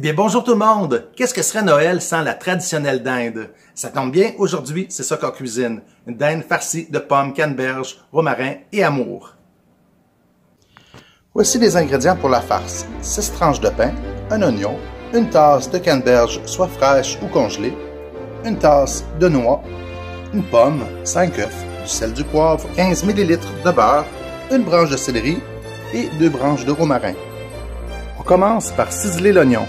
Bien, bonjour tout le monde! Qu'est-ce que serait Noël sans la traditionnelle dinde? Ça tombe bien, aujourd'hui, c'est ça qu'on cuisine. Une dinde farcie de pommes, canneberges, romarin et amour. Voici les ingrédients pour la farce. 6 tranches de pain, un oignon, une tasse de canneberges soit fraîches ou congelées, une tasse de noix, une pomme, 5 œufs, du sel, du poivre, 15 ml de beurre, une branche de céleri et 2 branches de romarin. On commence par ciseler l'oignon.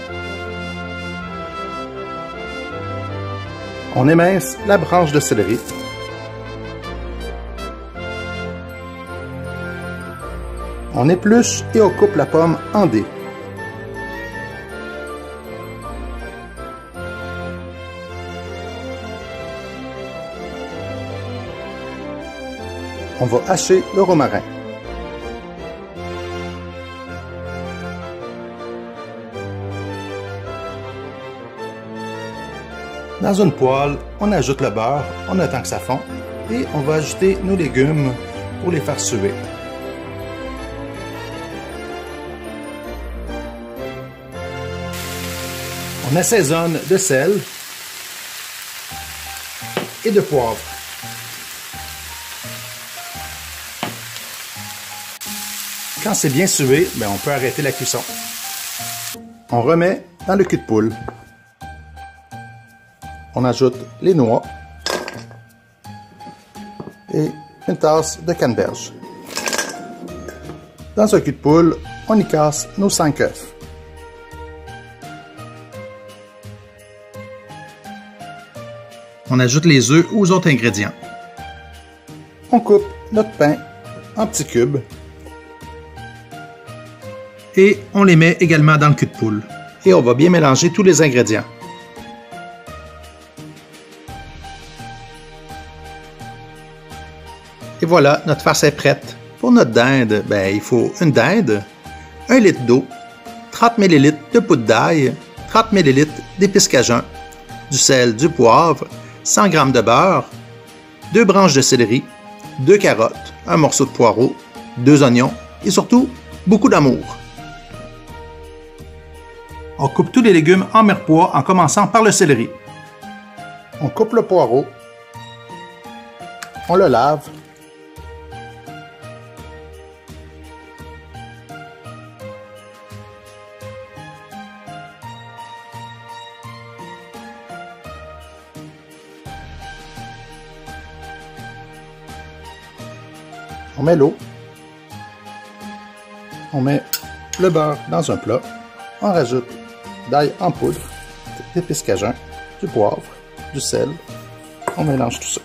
On émince la branche de céleri. On épluche et on coupe la pomme en dés. On va hacher le romarin. Dans une poêle, on ajoute le beurre, on attend que ça fond et on va ajouter nos légumes pour les faire suer. On assaisonne de sel et de poivre. Quand c'est bien sué, on peut arrêter la cuisson. On remet dans le cul de poule. On ajoute les noix et une tasse de canneberge. Dans un cul de poule, on y casse nos 5 œufs. On ajoute les œufs aux autres ingrédients. On coupe notre pain en petits cubes et on les met également dans le cul de poule. Et on va bien mélanger tous les ingrédients. Et voilà, notre farce est prête. Pour notre dinde, il faut une dinde, 1 litre d'eau, 30 ml de poudre d'ail, 30 ml d'épices cajun, du sel, du poivre, 100 g de beurre, 2 branches de céleri, 2 carottes, un morceau de poireau, 2 oignons et surtout beaucoup d'amour. On coupe tous les légumes en mirepoix en commençant par le céleri. On coupe le poireau, on le lave, on met l'eau, on met le beurre dans un plat, on rajoute d'ail en poudre, d'épices cajun, du poivre, du sel, on mélange tout ça.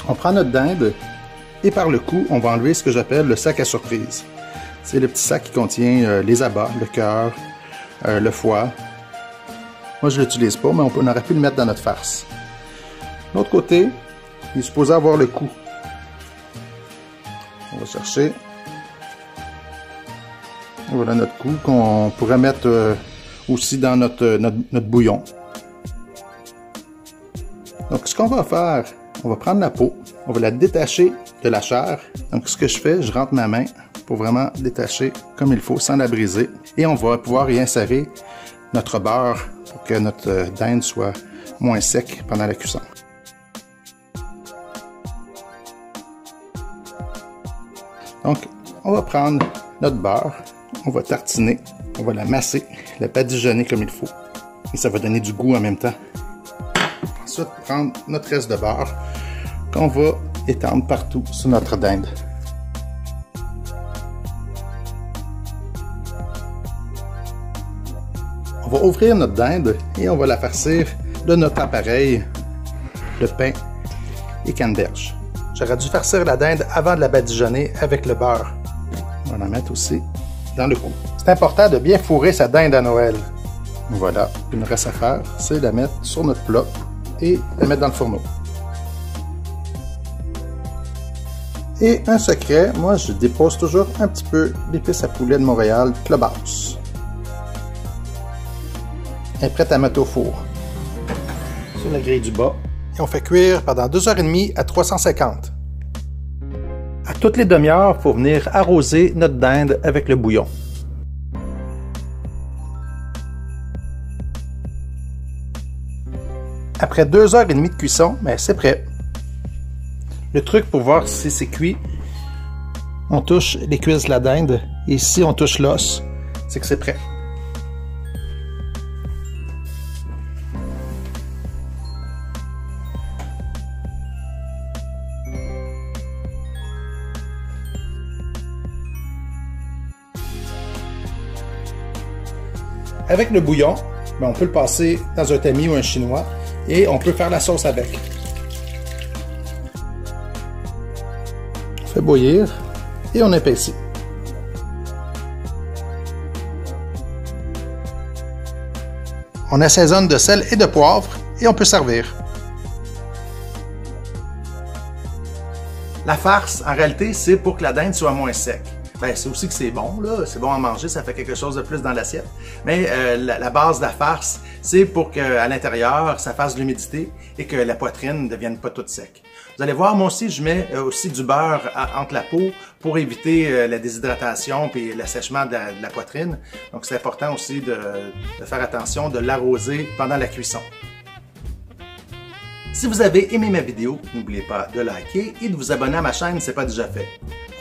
On prend notre dinde et par le cou, on va enlever ce que j'appelle le sac à surprise. C'est le petit sac qui contient les abats, le cœur, le foie. Moi, je ne l'utilise pas, mais on aurait pu le mettre dans notre farce. De l'autre côté, il est supposé avoir le cou. On va chercher. Voilà notre cou qu'on pourrait mettre aussi dans notre bouillon. Donc, ce qu'on va faire, on va prendre la peau, on va la détacher de la chair. Donc, ce que je fais, je rentre ma main pour vraiment détacher comme il faut, sans la briser. Et on va pouvoir y insérer notre beurre pour que notre dinde soit moins sec pendant la cuisson. Donc, on va prendre notre beurre, on va tartiner, on va la masser, la badigeonner comme il faut. Et ça va donner du goût en même temps. Ensuite, prendre notre reste de beurre qu'on va étendre partout sur notre dinde. On va ouvrir notre dinde et on va la farcir de notre appareil de pain et canneberge. J'aurais dû farcir la dinde avant de la badigeonner avec le beurre. On va la mettre aussi dans le cou. C'est important de bien fourrer sa dinde à Noël. Voilà, il nous reste à faire, c'est la mettre sur notre plat et la mettre dans le fourneau. Et un secret, moi je dépose toujours un petit peu d'épices à poulet de Montréal Clubhouse. Elle est prête à mettre au four. Sur la grille du bas. Et on fait cuire pendant 2h30 à 350. À toutes les demi-heures, il faut venir arroser notre dinde avec le bouillon. Après 2h30 de cuisson, ben c'est prêt. Le truc pour voir si c'est cuit, on touche les cuisses de la dinde et si on touche l'os, c'est que c'est prêt. Avec le bouillon, ben on peut le passer dans un tamis ou un chinois et on peut faire la sauce avec. On fait bouillir et on épaissit. On assaisonne de sel et de poivre et on peut servir. La farce, en réalité, c'est pour que la dinde soit moins sec. Ben, c'est aussi que c'est bon, là. C'est bon à manger, ça fait quelque chose de plus dans l'assiette. Mais la base de la farce, c'est pour qu'à l'intérieur, ça fasse de l'humidité et que la poitrine ne devienne pas toute sec. Vous allez voir, moi aussi, je mets aussi du beurre entre la peau pour éviter la déshydratation et l'assèchement de la poitrine. Donc, c'est important aussi de faire attention, de l'arroser pendant la cuisson. Si vous avez aimé ma vidéo, n'oubliez pas de liker et de vous abonner à ma chaîne si ce n'est pas déjà fait.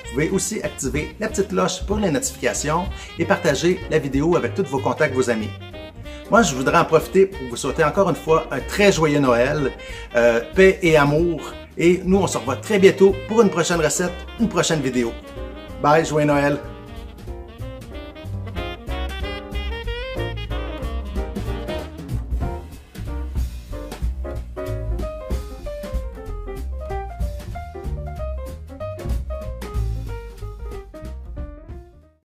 Vous pouvez aussi activer la petite cloche pour les notifications et partager la vidéo avec tous vos contacts, vos amis. Moi, je voudrais en profiter pour vous souhaiter encore une fois un très joyeux Noël, paix et amour. Et nous, on se revoit très bientôt pour une prochaine recette, une prochaine vidéo. Bye, joyeux Noël!